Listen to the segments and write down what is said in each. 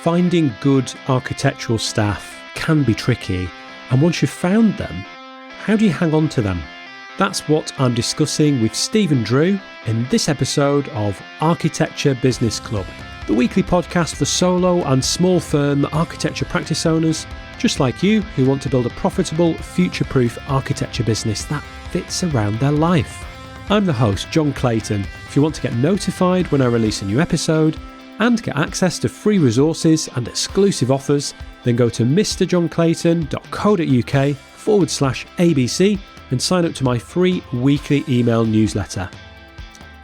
Finding good architectural staff can be tricky, and once you've found them, how do you hang on to them? That's what I'm discussing with Stephen Drew in this episode of Architecture Business Club, the weekly podcast for solo and small firm architecture practice owners just like you who want to build a profitable, future-proof architecture business that fits around their life. I'm the host, John Clayton. If you want to get notified when I release a new episode and get access to free resources and exclusive offers, then go to mrjohnclayton.co.uk/ABC and sign up to my free weekly email newsletter.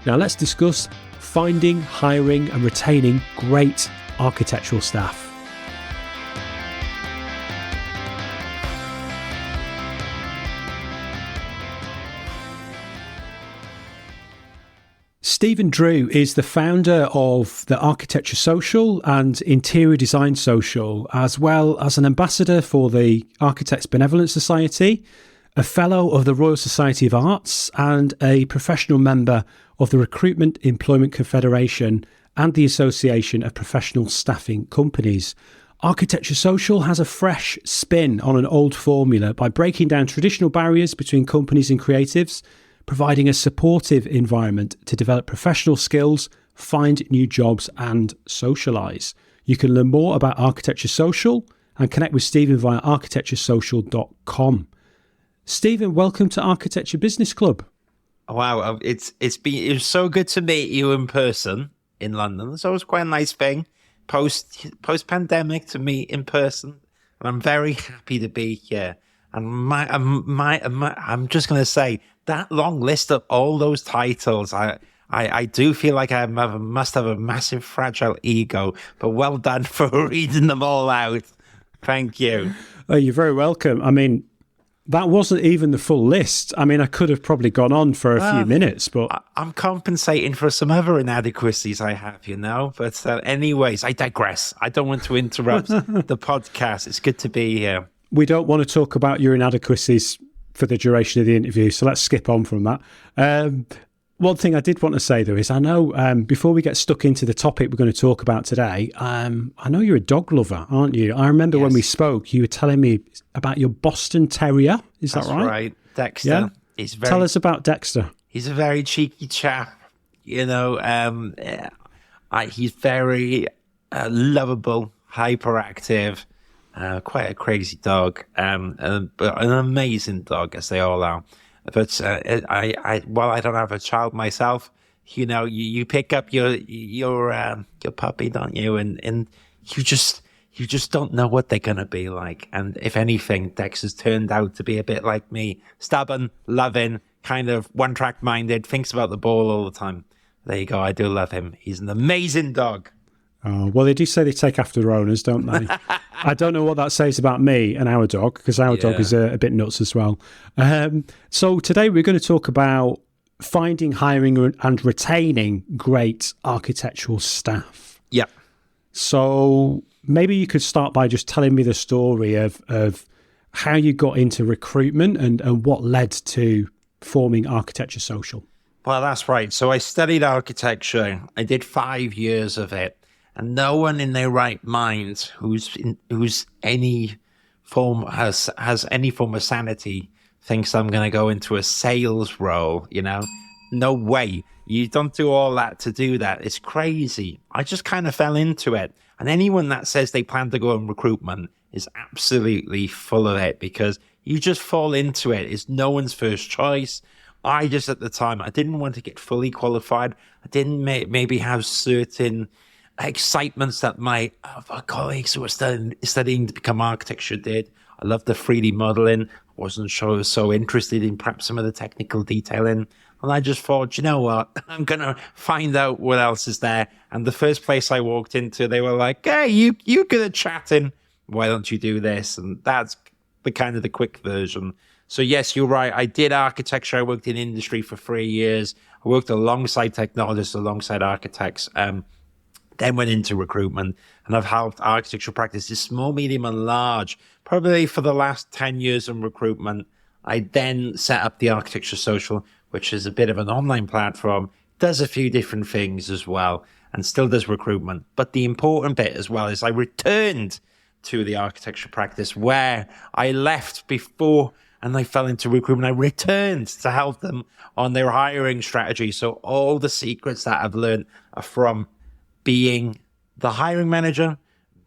Now let's discuss finding, hiring and retaining great architectural staff. Stephen Drew is the founder of the Architecture Social and Interior Design Social, as well as an ambassador for the Architects Benevolent Society, a fellow of the Royal Society of Arts, and a professional member of the Recruitment Employment Confederation and the Association of Professional Staffing Companies. Architecture Social has a fresh spin on an old formula by breaking down traditional barriers between companies and creatives, providing a supportive environment to develop professional skills, find new jobs and socialise. You can learn more about Architecture Social and connect with Stephen via architecturesocial.com. Stephen, welcome to Architecture Business Club. Wow, it was so good to meet you in person in London. It's always quite a nice thing post pandemic to meet in person, and I'm very happy to be here. And I'm just going to say that long list of all those titles. I do feel like I must have a massive fragile ego, but well done for reading them all out. Thank you. Oh, you're very welcome. I mean, that wasn't even the full list. I mean, I could have probably gone on for a few minutes, but I'm compensating for some other inadequacies I have, you know. But anyways, I digress. I don't want to interrupt the podcast. It's good to be here. We don't want to talk about your inadequacies for the duration of the interview, so let's skip on from that. One thing I did want to say, though, is I know before we get stuck into the topic we're going to talk about today, I know you're a dog lover, aren't you? I remember when we spoke, you were telling me about your Boston Terrier. Is that right? That's right, Dexter. Yeah? Tell us about Dexter. He's a very cheeky chap, you know. He's very lovable, hyperactive. Quite a crazy dog, but an amazing dog, as they all are. But while I don't have a child myself, you know, you pick up your puppy, don't you? And you just don't know what they're gonna be like. And if anything, Dex has turned out to be a bit like me, stubborn, loving, kind of one-track minded, thinks about the ball all the time. There you go. I do love him. He's an amazing dog. Oh, well, they do say they take after their owners, don't they? I don't know what that says about me and our dog, because our dog is a bit nuts as well. So today we're going to talk about finding, hiring and retaining great architectural staff. Yeah. So maybe you could start by just telling me the story of how you got into recruitment and what led to forming Architecture Social. Well, that's right. So I studied architecture. I did 5 years of it. And no one in their right mind who's any form has any form of sanity thinks I'm going to go into a sales role, you know? No way. You don't do all that to do that. It's crazy. I just kind of fell into it. And anyone that says they plan to go in recruitment is absolutely full of it, because you just fall into it. It's no one's first choice. I just, at the time, I didn't want to get fully qualified. I didn't maybe have certain excitements that my colleagues who were studying to become architecture did. I loved the 3D modeling. I wasn't sure so interested in perhaps some of the technical detailing. And I just thought, you know what, I'm going to find out what else is there. And the first place I walked into, they were like, hey, you're good at chatting. Why don't you do this? And that's the kind of the quick version. So yes, you're right. I did architecture. I worked in industry for 3 years. I worked alongside technologists, alongside architects. Then went into recruitment, and I've helped architectural practices, small, medium, and large, probably for the last 10 years in recruitment. I then set up the Architecture Social, which is a bit of an online platform, does a few different things as well. and still does recruitment. But the important bit as well is I returned to the architecture practice where I left before and I fell into recruitment. I returned to help them on their hiring strategy. So all the secrets that I've learned are from being the hiring manager,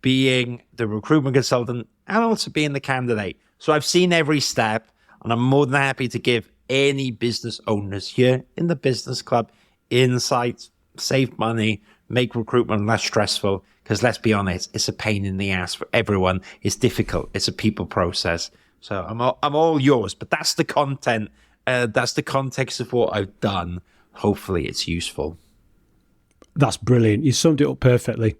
being the recruitment consultant, and also being the candidate. So I've seen every step, and I'm more than happy to give any business owners here in the business club insights, save money, make recruitment less stressful. Because let's be honest, it's a pain in the ass for everyone. It's difficult. It's a people process. So I'm all yours. But that's the content. That's the context of what I've done. Hopefully, it's useful. That's brilliant. You summed it up perfectly.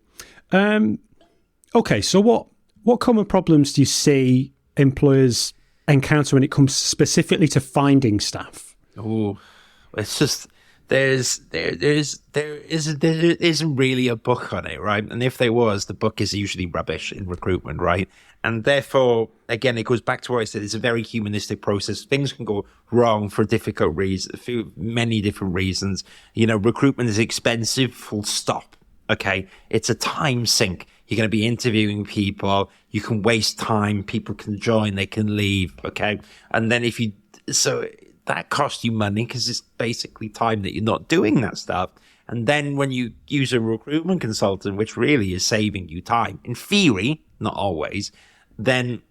Okay, so what common problems do you see employers encounter when it comes specifically to finding staff? Oh, it's just there isn't really a book on it, right? And if there was, the book is usually rubbish in recruitment, right? And therefore, again, it goes back to what I said. It's a very humanistic process. Things can go wrong for difficult reasons, for many different reasons. You know, recruitment is expensive, full stop. Okay, it's a time sink. You're going to be interviewing people. You can waste time. People can join. They can leave. Okay. And then so that costs you money because it's basically time that you're not doing that stuff. And then when you use a recruitment consultant, which really is saving you time, in theory, not always, then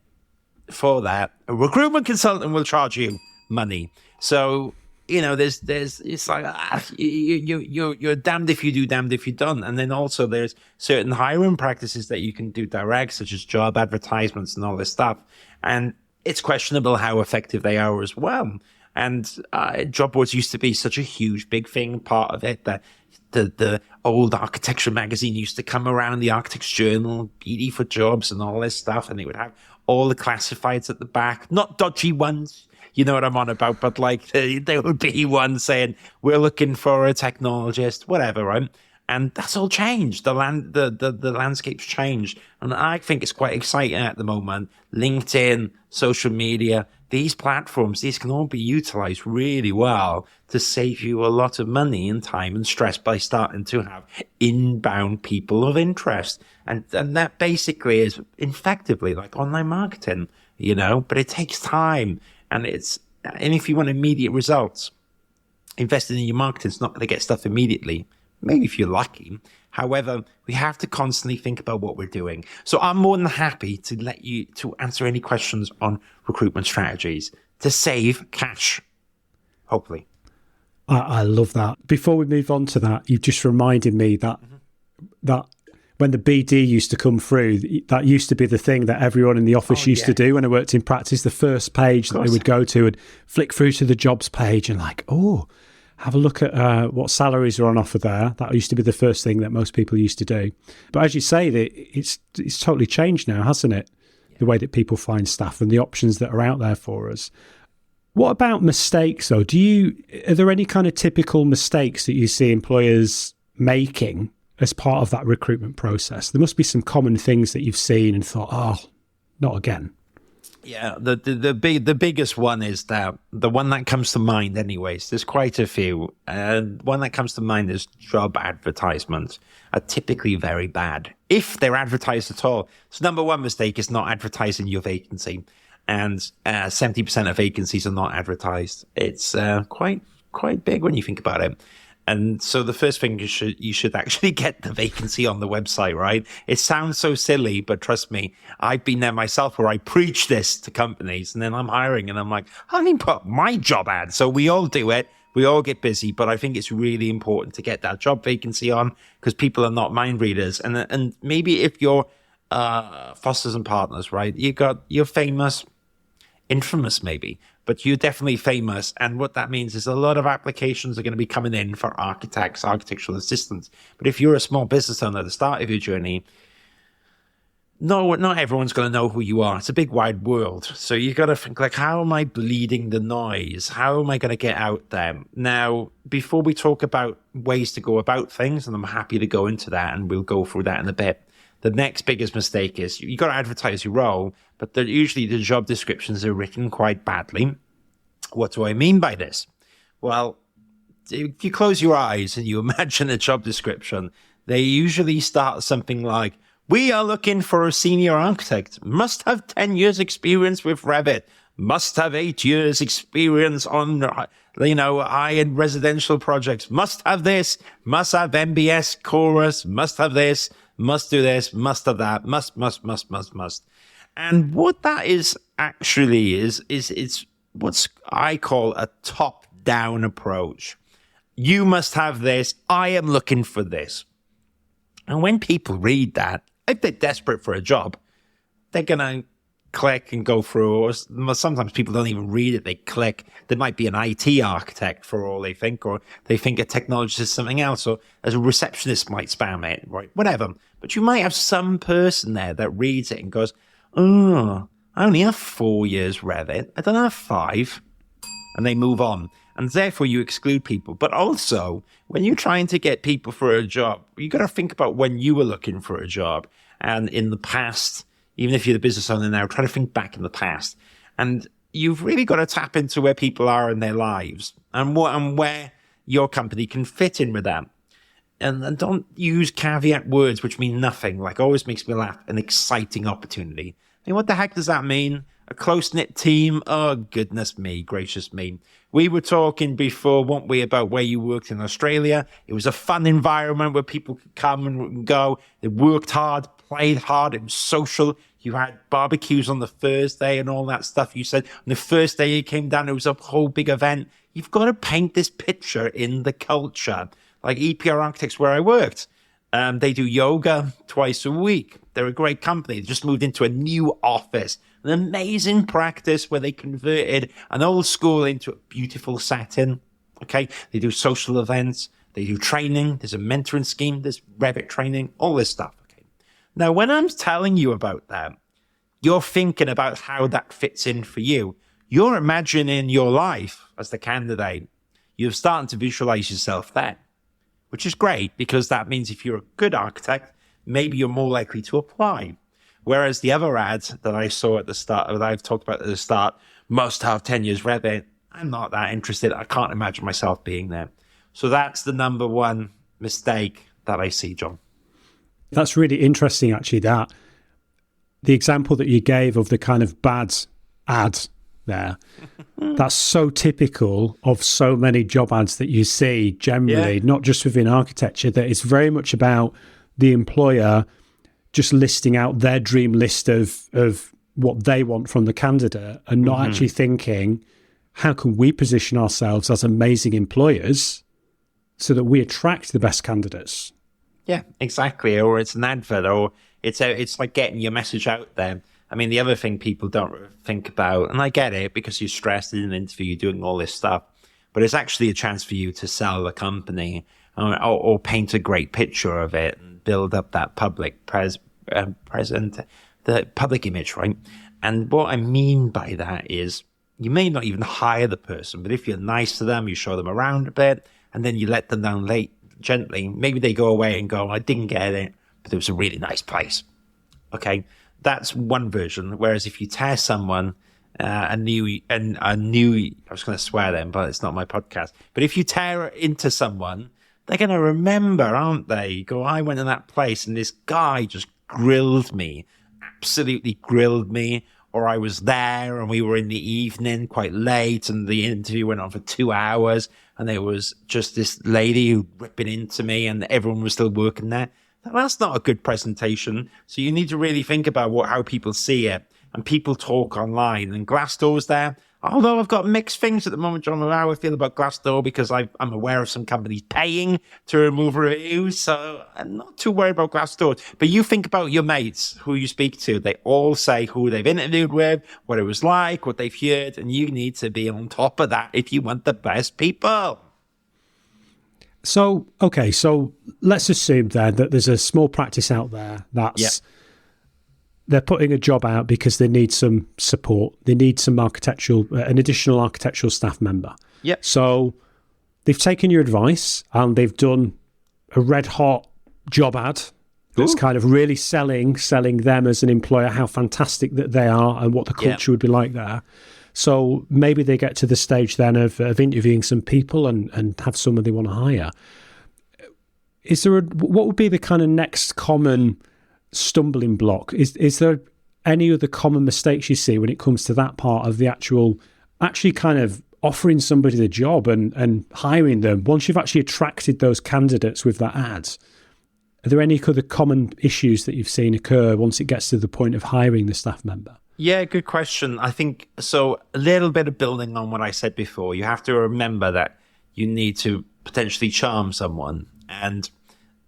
for that, a recruitment consultant will charge you money. So, you know, it's like, you're damned if you do, damned if you don't. And then also there's certain hiring practices that you can do direct, such as job advertisements and all this stuff. And it's questionable how effective they are as well. And job boards used to be such a huge, big thing, part of it, that the old architecture magazine used to come around, the Architects Journal, BD for Jobs and all this stuff. And it would have all the classifieds at the back, not dodgy ones. You know what I'm on about, but like there would be one saying, we're looking for a technologist, whatever, right? And that's all changed. The landscape's changed. And I think it's quite exciting at the moment. LinkedIn, social media, these platforms, these can all be utilized really well to save you a lot of money and time and stress by starting to have inbound people of interest. And that basically is effectively like online marketing, you know, but it takes time. And if you want immediate results, investing in your marketing is not going to get stuff immediately. Maybe if you're lucky. However, we have to constantly think about what we're doing. So I'm more than happy to answer any questions on recruitment strategies to save cash, hopefully. I love that. Before we move on to that, you've just reminded me that when the BD used to come through, that used to be the thing that everyone in the office used to do when I worked in practice. The first page that they would go to and flick through to the jobs page and like, have a look at what salaries are on offer there. That used to be the first thing that most people used to do. But as you say, it's totally changed now, hasn't it? Yeah. The way that people find staff and the options that are out there for us. What about mistakes, though? Are there any kind of typical mistakes that you see employers making as part of that recruitment process? There must be some common things that you've seen and thought, not again. Yeah, the biggest one is that the one that comes to mind anyways, there's quite a few. One that comes to mind is job advertisements are typically very bad, if they're advertised at all. So number one mistake is not advertising your vacancy. And 70% of vacancies are not advertised. It's quite big when you think about it. And so the first thing you should actually get the vacancy on the website, right? It sounds so silly, but trust me, I've been there myself where I preach this to companies and then I'm hiring and I'm like, I didn't put my job ad. So we all do it. We all get busy, but I think it's really important to get that job vacancy on because people are not mind readers. And maybe if you're Fosters and Partners, right? You're famous, infamous maybe, but you're definitely famous. And what that means is a lot of applications are going to be coming in for architects, architectural assistants. But if you're a small business owner at the start of your journey, not everyone's going to know who you are. It's a big wide world. So you got to think like, how am I bleeding the noise? How am I going to get out there? Now, before we talk about ways to go about things, and I'm happy to go into that and we'll go through that in a bit. The next biggest mistake is you got to advertise your role, but usually the job descriptions are written quite badly. What do I mean by this? Well, if you close your eyes and you imagine a job description, they usually start something like, we are looking for a senior architect, must have 10 years experience with Revit, must have 8 years experience on, high-end residential projects, must have this, must have MBS chorus, must have this, must do this, must have that, must. And what that is actually is it's what's I call a top-down approach. You must have this. I am looking for this. And when people read that, if they're desperate for a job, they're going to click and go through. Or sometimes people don't even read it. They click. There might be an IT architect for all they think, or they think a technologist is something else, or as a receptionist might spam it, right? Whatever. But you might have some person there that reads it and goes, oh, I only have 4 years Revit. I don't have 5. And they move on. And therefore you exclude people. But also, when you're trying to get people for a job, you got to think about when you were looking for a job. And in the past, even if you're the business owner now, try to think back in the past. And you've really got to tap into where people are in their lives and where your company can fit in with that. And don't use caveat words which mean nothing, like always makes me laugh, an exciting opportunity. I mean, what the heck does that mean? A close-knit team? Oh, goodness me, gracious me. We were talking before, weren't we, about where you worked in Australia. It was a fun environment where people could come and go. They worked hard, played hard. It was social. You had barbecues on the Thursday and all that stuff. You said on the first day you came down, it was a whole big event. You've got to paint this picture in the culture. Like EPR Architects, where I worked. They do yoga twice a week. They're a great company. They just moved into a new office. An amazing practice where they converted an old school into a beautiful setting. Okay. They do social events. They do training. There's a mentoring scheme. There's Revit training, all this stuff. Okay. Now, when I'm telling you about that, you're thinking about how that fits in for you. You're imagining your life as the candidate. You're starting to visualize yourself there, which is great because that means if you're a good architect, maybe you're more likely to apply. Whereas the other ads that I saw at the start, that I've talked about at the start, must have 10 years Revit. I'm not that interested. I can't imagine myself being there. So that's the number one mistake that I see, John. That's really interesting, actually, that the example that you gave of the kind of bad ad there, that's so typical of so many job ads that you see generally, not just within architecture, that it's very much about the employer just listing out their dream list of what they want from the candidate and not actually thinking, how can we position ourselves as amazing employers so that we attract the best candidates? Yeah, exactly. Or it's an advert, or it's like getting your message out there. I mean, the other thing people don't think about, and I get it because you're stressed in an interview, you're doing all this stuff, but it's actually a chance for you to sell the company or paint a great picture of it and build up that public the public image, right? And what I mean by that is you may not even hire the person, but if you're nice to them, you show them around a bit, and then you let them down gently. Maybe they go away and go, I didn't get it, but it was a really nice place. Okay, that's one version. Whereas if you tear someone I was going to swear then, but it's not my podcast. But if you tear into someone, they're going to remember, aren't they? Go, I went to that place and this guy just grilled me, absolutely grilled me. Or I was there and we were in the evening quite late and the interview went on for 2 hours and there was just this lady who ripping into me and everyone was still working there. That's not a good presentation. So you need to really think about how people see it. And people talk online, and Glassdoor's there. Although I've got mixed things at the moment, John, how I feel about Glassdoor, because I'm aware of some companies paying to remove reviews, so I'm not too worried about Glassdoor. But you think about your mates who you speak to. They all say who they've interviewed with, what it was like, what they've heard, and you need to be on top of that if you want the best people. So, okay, so let's assume then that there's a small practice out there that's... They're putting a job out because they need some support. They need some an additional architectural staff member. Yep. So they've taken your advice and they've done a red hot job ad that's kind of really selling them as an employer, how fantastic that they are and what the culture would be like there. So maybe they get to the stage then of interviewing some people and have someone they want to hire. what would be the kind of next common stumbling block? Is there any other common mistakes you see when it comes to that part of the actually kind of offering somebody the job and hiring them once you've actually attracted those candidates with that ad? Are there any other common issues that you've seen occur once it gets to the point of hiring the staff member? Yeah, good question. I think so. A little bit of building on what I said before. You have to remember that you need to potentially charm someone. And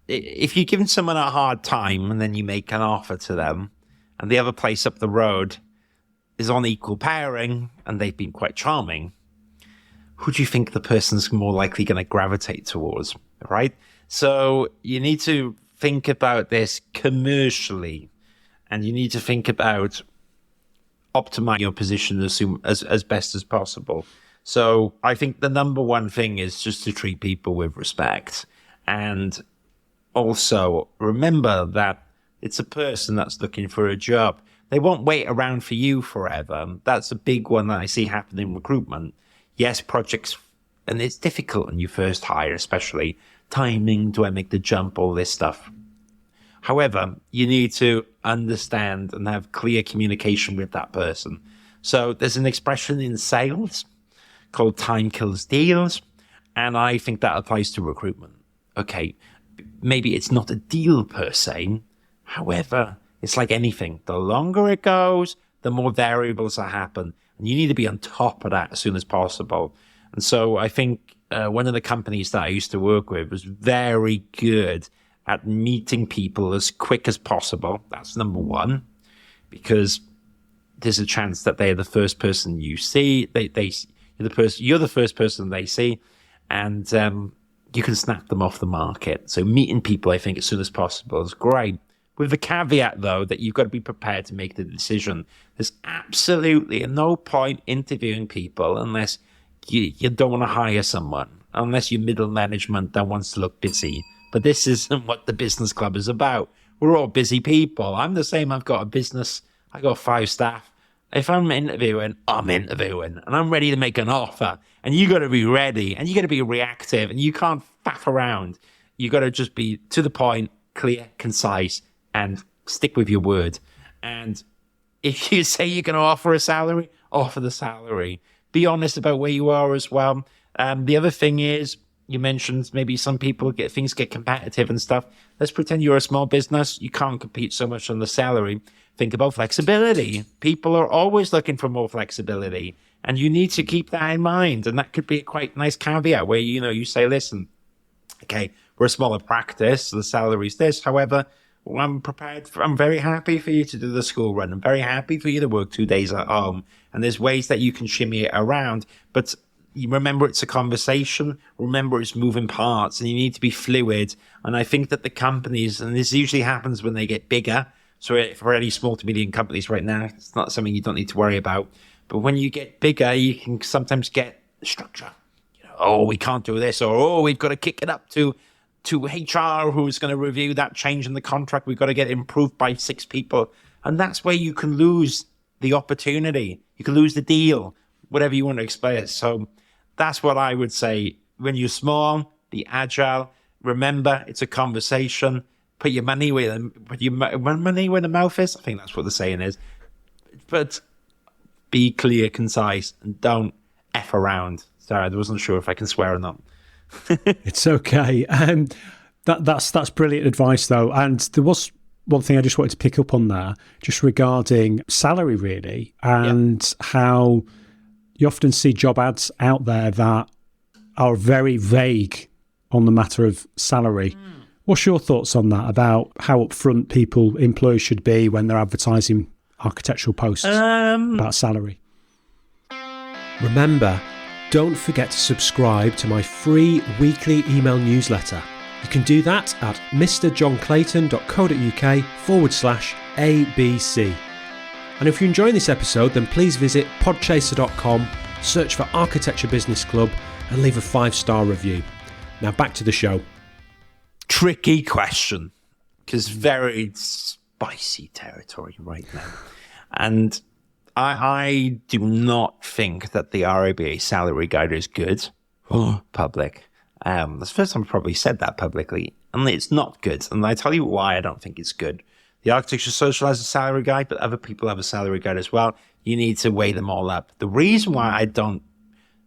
if you're giving someone a hard time and then you make an offer to them and the other place up the road is on equal pairing and they've been quite charming, who do you think the person's more likely going to gravitate towards, right? So you need to think about this commercially, and you need to think about optimizing your position as best as possible. So I think the number one thing is just to treat people with respect. And also remember that it's a person that's looking for a job. They won't wait around for you forever. That's a big one that I see happen in recruitment. Yes, projects, and it's difficult when you first hire, especially timing, do I make the jump, all this stuff. However, you need to understand and have clear communication with that person. So there's an expression in sales called time kills deals, and I think that applies to recruitment. Okay, maybe it's not a deal per se. However, it's like anything. The longer it goes, the more variables that happen. And you need to be on top of that as soon as possible. And so I think one of the companies that I used to work with was very good at meeting people as quick as possible. That's number one, because there's a chance that they're the first person you see. You're the first person they see, and you can snap them off the market. So meeting people, I think, as soon as possible is great. With the caveat, though, that you've got to be prepared to make the decision. There's absolutely no point interviewing people unless you don't want to hire someone, unless you're middle management that wants to look busy. But this isn't what the business club is about. We're all busy people. I'm the same. I've got a business. I got 5 staff. If I'm interviewing, I'm interviewing, and I'm ready to make an offer. And you got to be ready, and you got to be reactive, and you can't faff around. You got to just be to the point, clear, concise, and stick with your word. And if you say you're going to offer a salary, offer the salary. Be honest about where you are as well. The other thing is, you mentioned maybe some people get competitive and stuff. Let's pretend you're a small business. You can't compete so much on the salary. Think about flexibility. People are always looking for more flexibility, and you need to keep that in mind. And that could be a quite nice caveat where, you say, listen, okay, we're a smaller practice, so the salary's this. However, I'm very happy for you to do the school run. I'm very happy for you to work 2 days at home. And there's ways that you can shimmy it around. But you remember, it's a conversation. Remember, it's moving parts, and you need to be fluid. And I think that the companies, and this usually happens when they get bigger. So for any small to medium companies right now, it's not something you don't need to worry about. But when you get bigger, you can sometimes get structure. We can't do this, or we've got to kick it up to HR, who's going to review that change in the contract. We've got to get it improved by 6 people. And that's where you can lose the opportunity. You can lose the deal, whatever you want to explain it. So that's what I would say. When you're small, be agile. Remember, it's a conversation. Put your money where the mouth is. I think that's what the saying is. But be clear, concise, and don't F around. Sorry, I wasn't sure if I can swear or not. It's okay. That's brilliant advice, though. And there was one thing I just wanted to pick up on there, just regarding salary, really, and how you often see job ads out there that are very vague on the matter of salary. What's your thoughts on that, about how upfront employers should be when they're advertising architectural posts about salary? Remember, don't forget to subscribe to my free weekly email newsletter. You can do that at mrjohnclayton.co.uk/ABC. And if you're enjoying this episode, then please visit podchaser.com, search for Architecture Business Club, and leave a 5-star review. Now back to the show. Tricky question, because very spicy territory right now. And I do not think that the RIBA salary guide is good. Public. That's the first time I've probably said that publicly. And it's not good. And I tell you why I don't think it's good. The Architecture Social has a salary guide, but other people have a salary guide as well. You need to weigh them all up. The reason why I don't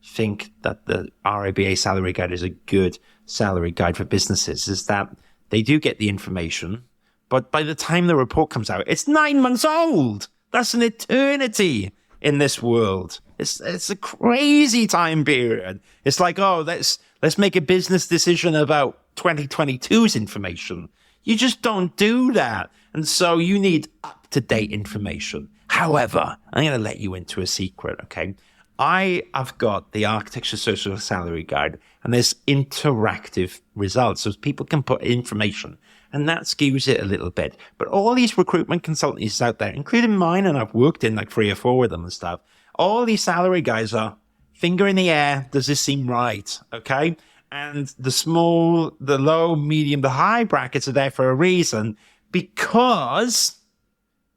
think that the RABA salary guide is a good salary guide for businesses is that they do get the information, but by the time the report comes out, it's 9 months old. That's an eternity in this world. It's a crazy time period. It's like, oh, let's make a business decision about 2022's information. You just don't do that. And so you need up-to-date information. However, I'm going to let you into a secret, okay? I have got the Architecture Social Salary Guide, and there's interactive results, so people can put information, and that skews it a little bit. But all these recruitment consultancies out there, including mine, and I've worked in like 3 or 4 of them and stuff, all these salary guys are finger in the air. Does this seem right? Okay. And the low, medium, the high brackets are there for a reason, because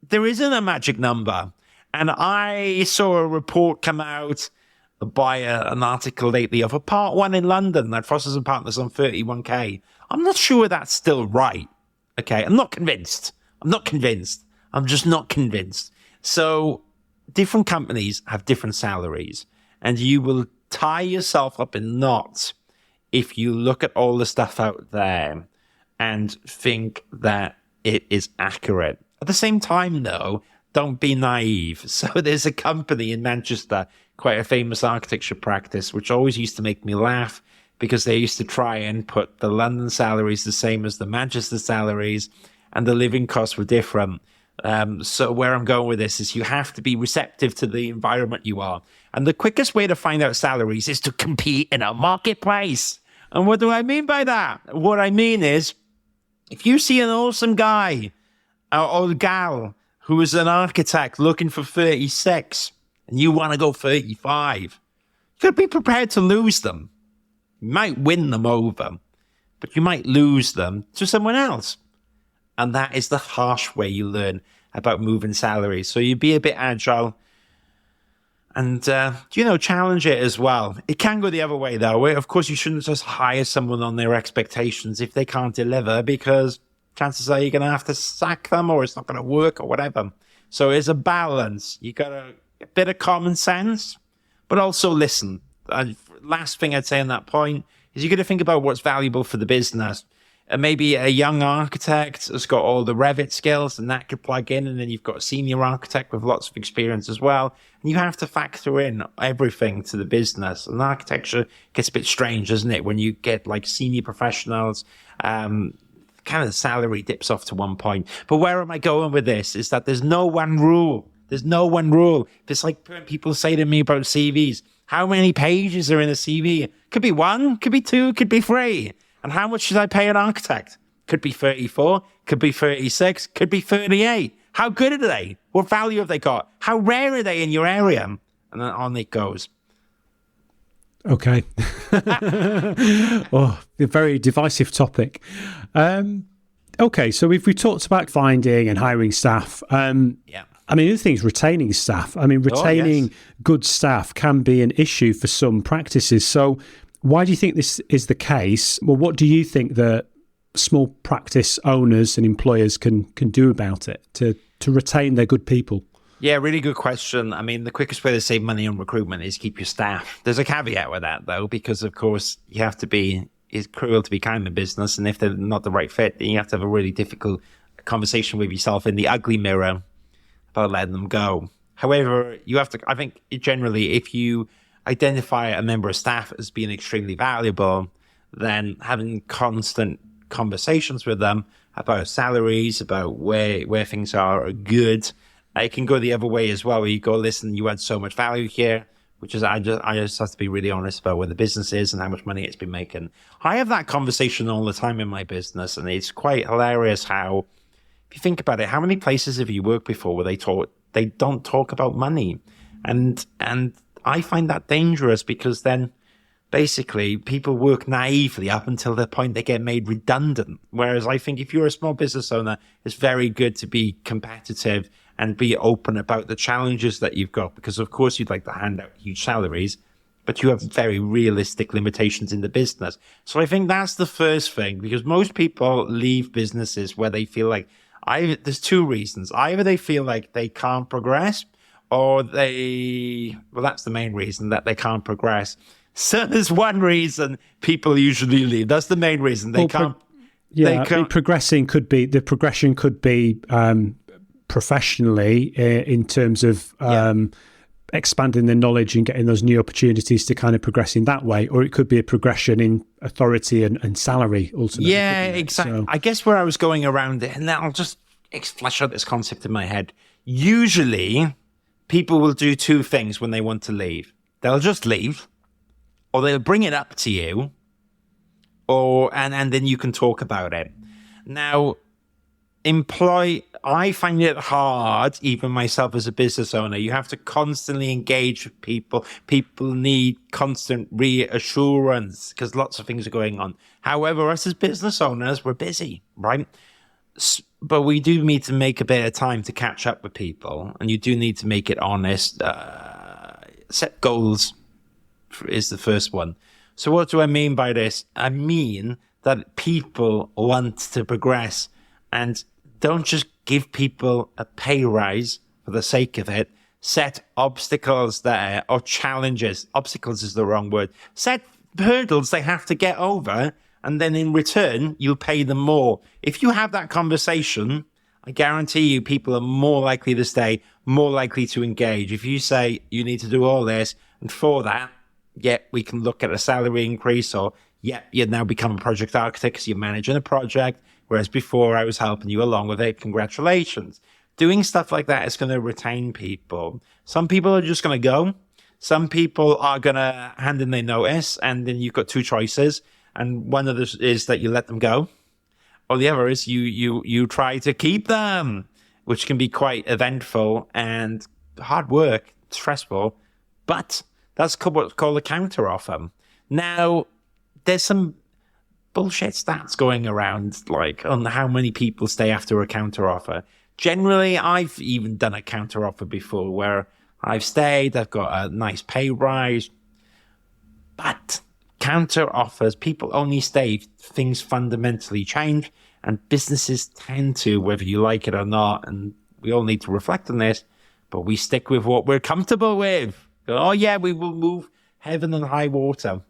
there isn't a magic number. And I saw a report come out by an article lately of a Part 1 in London that Fosters and Partners on 31K. I'm not sure that's still right. Okay. I'm not convinced. I'm just not convinced. So different companies have different salaries, and you will tie yourself up in knots if you look at all the stuff out there and think that it is accurate. At the same time, though, don't be naive. So there's a company in Manchester, quite a famous architecture practice, which always used to make me laugh because they used to try and put the London salaries the same as the Manchester salaries, and the living costs were different. So where I'm going with this is you have to be receptive to the environment you are. And the quickest way to find out salaries is to compete in a marketplace. And what do I mean by that? What I mean is, if you see an awesome guy or gal who is an architect looking for 36 and you want to go 35, you got to be prepared to lose them. You might win them over, but you might lose them to someone else. And that is the harsh way you learn about moving salaries. So you be a bit agile and, challenge it as well. It can go the other way, though. Of course, you shouldn't just hire someone on their expectations if they can't deliver, because chances are you're going to have to sack them, or it's not going to work, or whatever. So it's a balance. You got a bit of common sense, but also listen. Last thing I'd say on that point is you got to think about what's valuable for the business. And maybe a young architect has got all the Revit skills, and that could plug in. And then you've got a senior architect with lots of experience as well. And you have to factor in everything to the business. And architecture gets a bit strange, doesn't it? When you get like senior professionals, kind of salary dips off to one point. But where am I going with this is that there's no one rule. There's no one rule. It's like when people say to me about CVs, how many pages are in a CV? Could be 1, could be 2, could be 3. And how much should I pay an architect? Could be 34, could be 36, could be 38. How good are they? What value have they got? How rare are they in your area? And then on it goes. Okay. Oh, a very divisive topic. Okay, so if we talked about finding and hiring staff, yeah. I mean, the other thing is retaining staff. I mean, retaining good staff can be an issue for some practices. So why do you think this is the case? Well, what do you think that small practice owners and employers can do about it to retain their good people? Yeah, really good question. I mean, the quickest way to save money on recruitment is keep your staff. There's a caveat with that, though, because, of course, you have to be, it's cruel to be kind in business. And if they're not the right fit, then you have to have a really difficult conversation with yourself in the ugly mirror about letting them go. However, you have to, I think, generally, if you identify a member of staff as being extremely valuable, then having constant conversations with them about salaries, about where things are good. It can go the other way as well, where you go, listen, you add so much value here, which is I just have to be really honest about where the business is and how much money it's been making. I have that conversation all the time in my business, and it's quite hilarious how, if you think about it, how many places have you worked before where they don't talk about money? And I find that dangerous, because then basically people work naively up until the point they get made redundant. Whereas I think if you're a small business owner, it's very good to be competitive and be open about the challenges that you've got, because of course you'd like to hand out huge salaries, but you have very realistic limitations in the business. So I think that's the first thing, because most people leave businesses where they feel like there's two reasons. Either they feel like they can't progress, or that's the main reason, that they can't progress. So there's one reason people usually leave. That's the main reason. They can't. Progression could be professionally in terms of expanding their knowledge and getting those new opportunities to kind of progress in that way, or it could be a progression in authority and salary ultimately. Yeah, exactly. So, I guess where I was going around it, and I'll just flesh out this concept in my head. Usually, people will do two things when they want to leave. They'll just leave, or they'll bring it up to you, and then you can talk about it. Now, I find it hard, even myself as a business owner. You have to constantly engage with people. People need constant reassurance because lots of things are going on. However, us as business owners, we're busy, right? But we do need to make a bit of time to catch up with people, and you do need to make it honest. Set goals is the first one. So what do I mean by this? I mean that people want to progress, and don't just give people a pay rise for the sake of it. Set obstacles there, or challenges. Obstacles is the wrong word. Set hurdles they have to get over, and then in return, you'll pay them more. If you have that conversation, I guarantee you people are more likely to stay, more likely to engage. If you say you need to do all this, and for that, we can look at a salary increase, or you now become a project architect because you're managing a project, whereas before I was helping you along with it. Congratulations. Doing stuff like that is going to retain people. Some people are just going to go. Some people are going to hand in their notice, and then you've got two choices. And one of those is that you let them go, or the other is you try to keep them, which can be quite eventful and hard work, stressful, but that's what's called a counter offer. Now, there's some bullshit stats going around, like on how many people stay after a counter offer. Generally, I've even done a counter offer before where I've stayed, I've got a nice pay rise, but counter offers, people only stay if things fundamentally change, and businesses tend to, whether you like it or not, and we all need to reflect on this, but we stick with what we're comfortable with. Oh yeah, we will move heaven and high water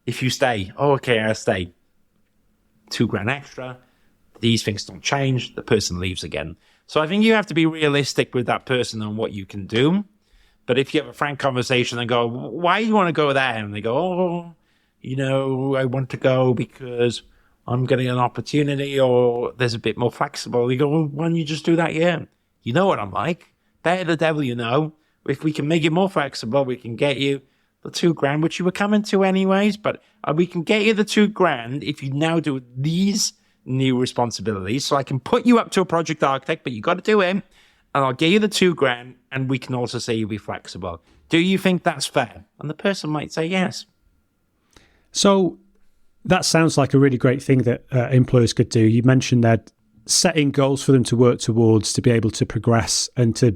if you stay. Oh, okay, I'll stay. $2,000 extra. These things don't change. The person leaves again. So I think you have to be realistic with that person on what you can do. But if you have a frank conversation and go, why do you want to go there? And they go, I want to go because I'm getting an opportunity, or there's a bit more flexible. You go, well, why don't you just do that? Yeah. You know what I'm like. Better the devil you know. If we can make it more flexible, we can get you the $2,000, which you were coming to anyways, but we can get you the $2,000 if you now do these new responsibilities. So I can put you up to a project architect, but you got to do it, and I'll get you the $2,000, and we can also say you'll be flexible. Do you think that's fair? And the person might say yes. So that sounds like a really great thing that employers could do. You mentioned that setting goals for them to work towards, to be able to progress and to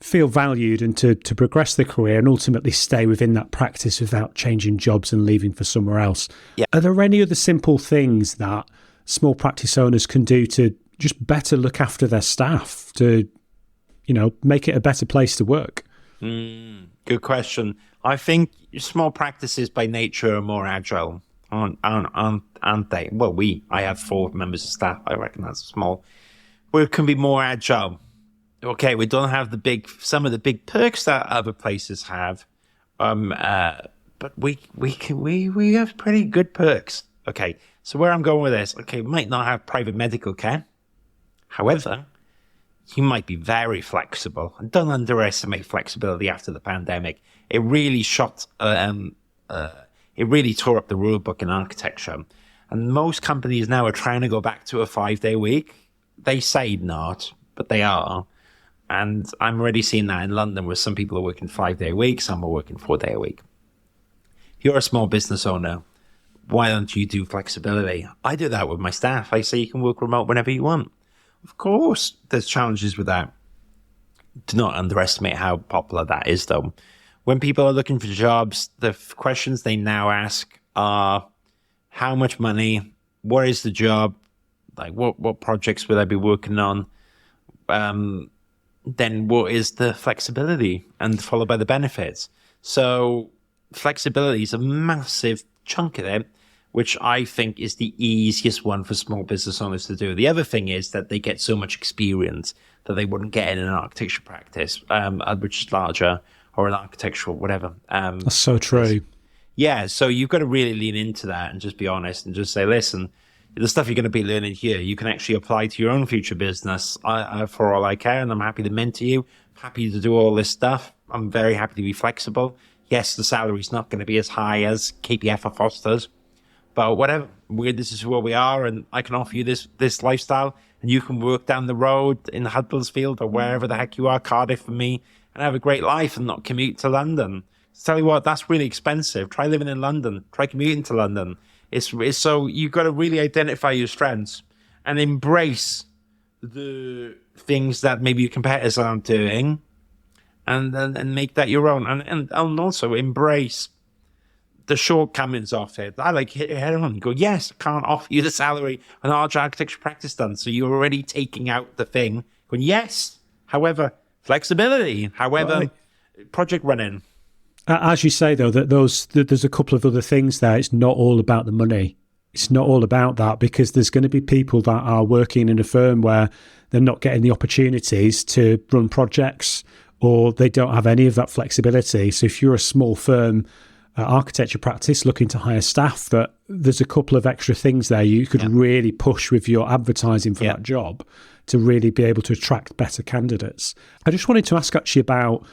feel valued and to progress their career and ultimately stay within that practice without changing jobs and leaving for somewhere else. Yeah. Are there any other simple things that small practice owners can do to just better look after their staff, to, make it a better place to work? Good question. I think small practices by nature are more agile, aren't they? Well, I have 4 members of staff. I reckon that's small. We can be more agile. Okay, we don't have some of the big perks that other places have, but we have pretty good perks. Okay, so where I'm going with this, we might not have private medical care. However, you might be very flexible, and don't underestimate flexibility after the pandemic. It really it really tore up the rule book in architecture, and most companies now are trying to go back to a 5-day week. They say not, but they are. And I'm already seeing that in London, where some people are working 5-day a week, some are working 4-day a week. If you're a small business owner, why don't you do flexibility? I do that with my staff. I say you can work remote whenever you want. Of course, there's challenges with that. Do not underestimate how popular that is, though. when people are looking for jobs, the questions they now ask are how much money, what is the job, like what projects will I be working on, then what is the flexibility, and followed by the benefits. So flexibility is a massive chunk of it, which I think is the easiest one for small business owners to do. The other thing is that they get so much experience that they wouldn't get in an architecture practice, which is larger, or an architectural, whatever. That's so true. Yeah, so you've got to really lean into that and just be honest and just say, listen, the stuff you're going to be learning here, you can actually apply to your own future business. For all I care, and I'm happy to mentor you, happy to do all this stuff. I'm very happy to be flexible. Yes, the salary's not going to be as high as KPF or Foster's, but whatever. This is where we are, and I can offer you this lifestyle, and you can work down the road in Huddersfield or wherever the heck you are, Cardiff for me, and have a great life and not commute to London. Tell you what, that's really expensive. Try living in London. Try commuting to London. It's so you've got to really identify your strengths and embrace the things that maybe your competitors aren't doing, and make that your own. And also embrace the shortcomings of it. I like hit your head on and go, yes, I can't offer you the salary an architecture practice done. So you're already taking out the thing. Going, yes, however, flexibility, however, project running. As you say, though, that there's a couple of other things there. It's not all about the money. It's not all about that, because there's going to be people that are working in a firm where they're not getting the opportunities to run projects, or they don't have any of that flexibility. So if you're a small firm, architecture practice looking to hire staff, that there's a couple of extra things there you could really push with your advertising for that job to really be able to attract better candidates. I just wanted to ask actually about,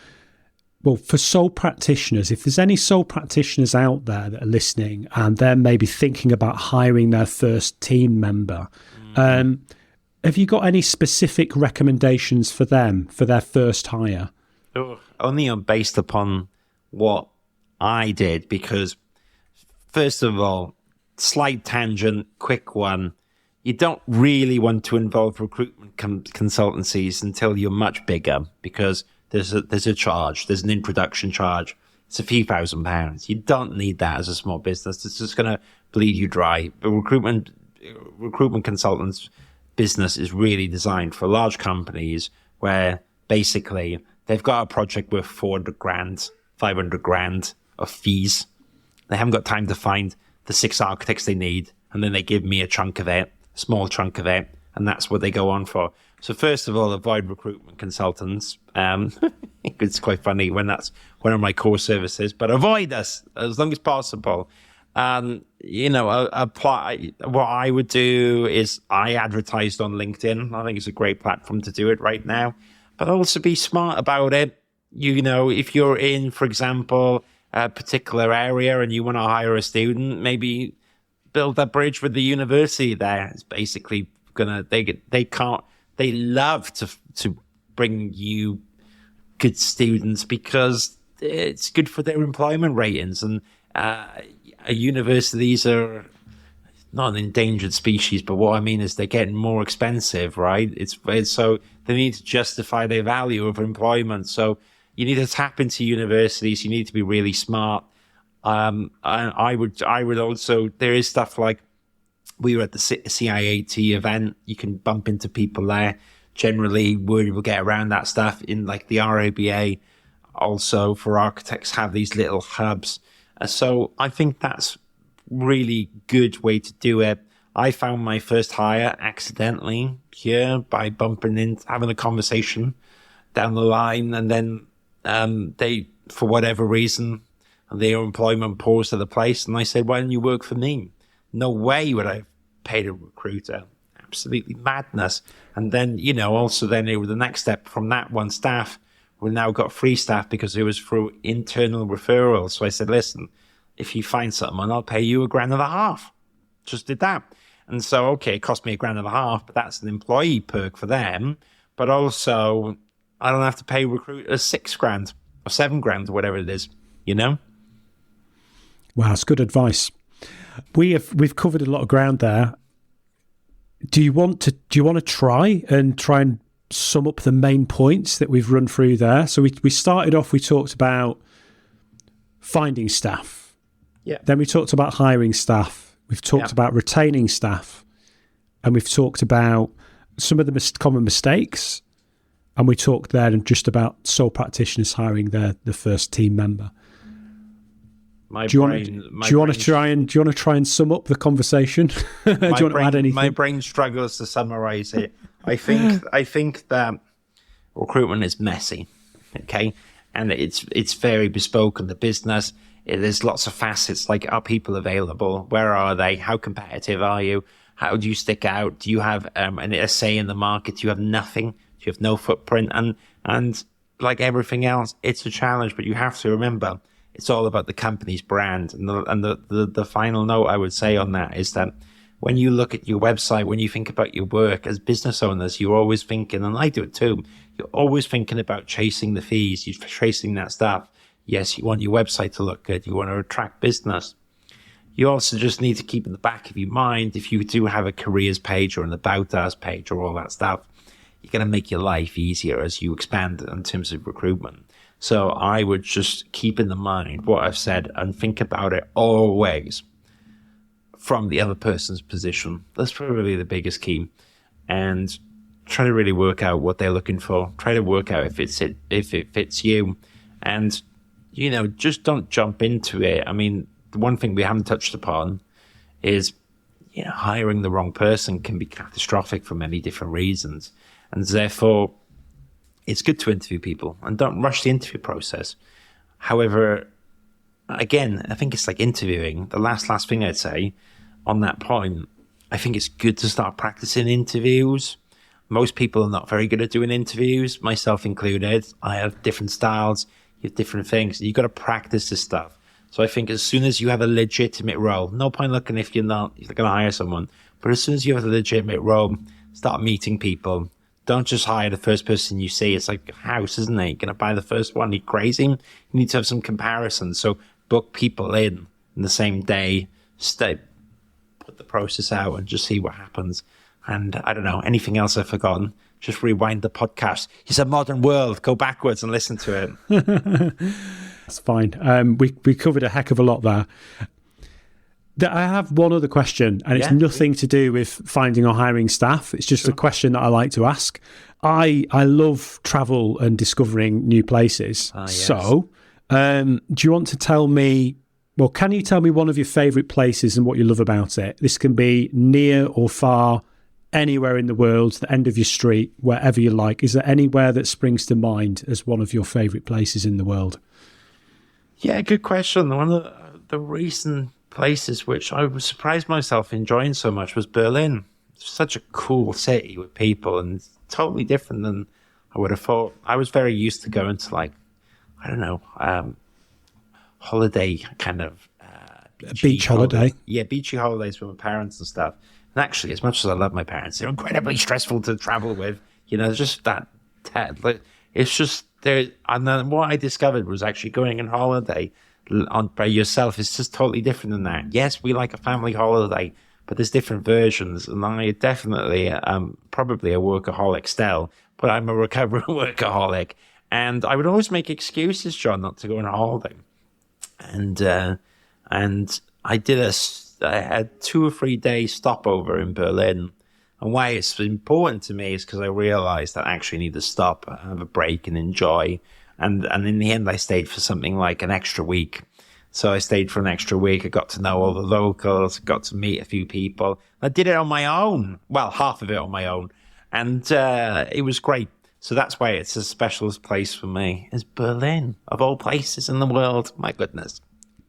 well, for sole practitioners, if there's any sole practitioners out there that are listening and they're maybe thinking about hiring their first team member, have you got any specific recommendations for them for their first hire? Only based upon what I did, because first of all, slight tangent, quick one. You don't really want to involve recruitment consultancies until you're much bigger, because there's a charge. There's an introduction charge. It's a few £1,000s. You don't need that as a small business. It's just going to bleed you dry. The recruitment consultants business is really designed for large companies where basically they've got a project worth 400 grand, 500 grand of fees. They haven't got time to find the 6 architects they need, and then they give me a chunk of it, a small chunk of it, and that's what they go on for. So first of all, avoid recruitment consultants. It's quite funny when that's one of my core services, but avoid us as long as possible. Apply. What I would do is I advertised on LinkedIn. I think it's a great platform to do it right now, but also be smart about it. If you're in, for example, a particular area and you want to hire a student, maybe build that bridge with the university there. It's basically they love to bring you good students because it's good for their employment ratings. And universities are not an endangered species, but what I mean is they're getting more expensive, right? It's so they need to justify their value of employment. So you need to tap into universities. You need to be really smart. I would also, there is stuff like, we were at the CIAT event. You can bump into people there. Generally, we will get around that stuff in like the RABA. Also, for architects, have these little hubs. So I think that's really good way to do it. I found my first hire accidentally here by bumping in, having a conversation down the line, and then they, for whatever reason, their employment paused at the place, and I said, "Why don't you work for me?" No way would I have paid a recruiter. Absolutely madness. And then, also then it was the next step from that one staff. We now got free staff because it was through internal referrals. So I said, listen, if you find someone, I'll pay you £1,500. Just did that. And so, okay, it cost me £1,500, but that's an employee perk for them. But also, I don't have to pay recruiters £6,000 or £7,000 or whatever it is, Wow, that's good advice. We've covered a lot of ground there. Do you want to try and sum up the main points that we've run through there? So we started off, we talked about finding staff. Yeah. Then we talked about hiring staff. We've talked about retaining staff. And we've talked about some of the common mistakes. And we talked there just about sole practitioners hiring the first team member. Do you want to try and sum up the conversation? Do you want to add anything? My brain struggles to summarize it. I think that recruitment is messy, okay, and it's very bespoke in the business. There's lots of facets, like, are people available? Where are they? How competitive are you? How do you stick out? Do you have a say in the market? Do you have nothing? Do you have no footprint? And like everything else, it's a challenge. But you have to remember, it's all about the company's brand. And the final note I would say on that is that when you look at your website, when you think about your work as business owners, you're always thinking, and I do it too, you're always thinking about chasing the fees, you're chasing that stuff. Yes, you want your website to look good. You want to attract business. You also just need to keep in the back of your mind, if you do have a careers page or an about us page or all that stuff, you're going to make your life easier as you expand in terms of recruitment. So I would just keep in the mind what I've said and think about it always from the other person's position. That's probably the biggest key. And try to really work out what they're looking for. Try to work out if it fits you. And, just don't jump into it. I mean, the one thing we haven't touched upon is, hiring the wrong person can be catastrophic for many different reasons. And therefore, it's good to interview people and don't rush the interview process. However, again, I think it's like interviewing. The last thing I'd say on that point, I think it's good to start practicing interviews. Most people are not very good at doing interviews, myself included. I have different styles, you have different things. You've got to practice this stuff. So I think as soon as you have a legitimate role, no point looking if you're going to hire someone, but as soon as you have a legitimate role, start meeting people. Don't just hire the first person you see. It's like a house, isn't it? You're going to buy the first one. You're crazy. You need to have some comparison. So book people in the same day. Put the process out and just see what happens. And I don't know, anything else I've forgotten, just rewind the podcast. It's a modern world. Go backwards and listen to it. That's fine. We covered a heck of a lot there. I have one other question, and it's nothing to do with finding or hiring staff. It's just a question that I like to ask. I love travel and discovering new places. Yes. So do you want to tell me, can you tell me one of your favourite places and what you love about it? This can be near or far, anywhere in the world, the end of your street, wherever you like. Is there anywhere that springs to mind as one of your favourite places in the world? Yeah, good question. One of the recent places which I was surprised myself enjoying so much was Berlin. It's such a cool city with people and totally different than I would have thought. I was very used to going to holiday kind of beach holiday. Yeah, beachy holidays with my parents and stuff. And actually, as much as I love my parents, they're incredibly stressful to travel with. Just that. It's just there. And then what I discovered was actually going on holiday by yourself is just totally different than that. Yes, we like a family holiday, but there's different versions. And I definitely probably a workaholic still, but I'm a recovering workaholic. And I would always make excuses, John, not to go on a holiday. And I had 2 or 3 day stopover in Berlin. And why it's important to me is because I realized that I actually need to stop, have a break and enjoy. And in the end, I stayed for something like an extra week. So I stayed for an extra week. I got to know all the locals, got to meet a few people. I did it on my own. Well, half of it on my own. And it was great. So that's why it's a special place for me, is Berlin, of all places in the world. My goodness.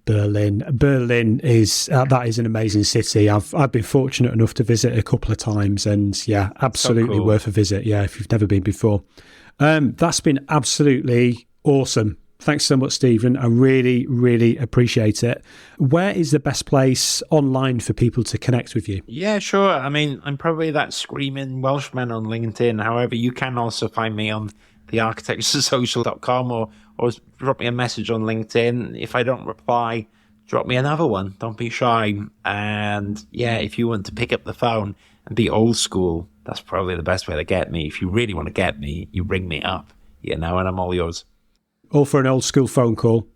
Berlin is that is an amazing city. I've been fortunate enough to visit a couple of times, and absolutely so cool. Worth a visit. Yeah, if you've never been before. That's been absolutely awesome. Thanks so much, Stephen. I really, really appreciate it. Where is the best place online for people to connect with you? Yeah, sure. I mean, I'm probably that screaming Welshman on LinkedIn. However, you can also find me on thearchitecturesocial.com or drop me a message on LinkedIn. If I don't reply, drop me another one. Don't be shy. And if you want to pick up the phone and be old school, that's probably the best way to get me. If you really want to get me, you ring me up, and I'm all yours. All for an old school phone call.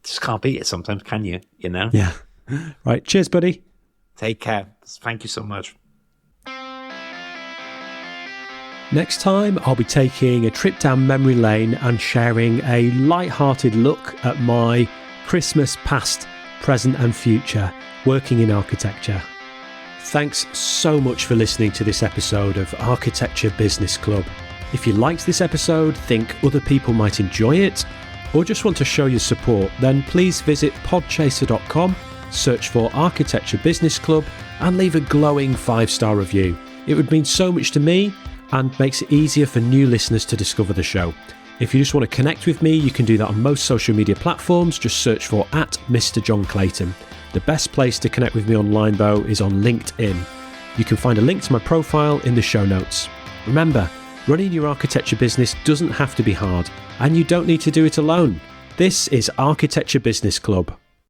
just can't beat it sometimes, can you? You know? Yeah. Right. Cheers, buddy. Take care. Thank you so much. Next time, I'll be taking a trip down memory lane and sharing a light-hearted look at my Christmas past, present and future working in architecture. Thanks so much for listening to this episode of Architecture Business Club. If you liked this episode, think other people might enjoy it, or just want to show your support, then please visit podchaser.com, search for Architecture Business Club and leave a glowing 5-star review. It would mean so much to me and makes it easier for new listeners to discover the show. If you just want to connect with me, you can do that on most social media platforms. Just search for @Mr. John Clayton. The best place to connect with me online, though, is on LinkedIn. You can find a link to my profile in the show notes. Remember, running your architecture business doesn't have to be hard, and you don't need to do it alone. This is Architecture Business Club.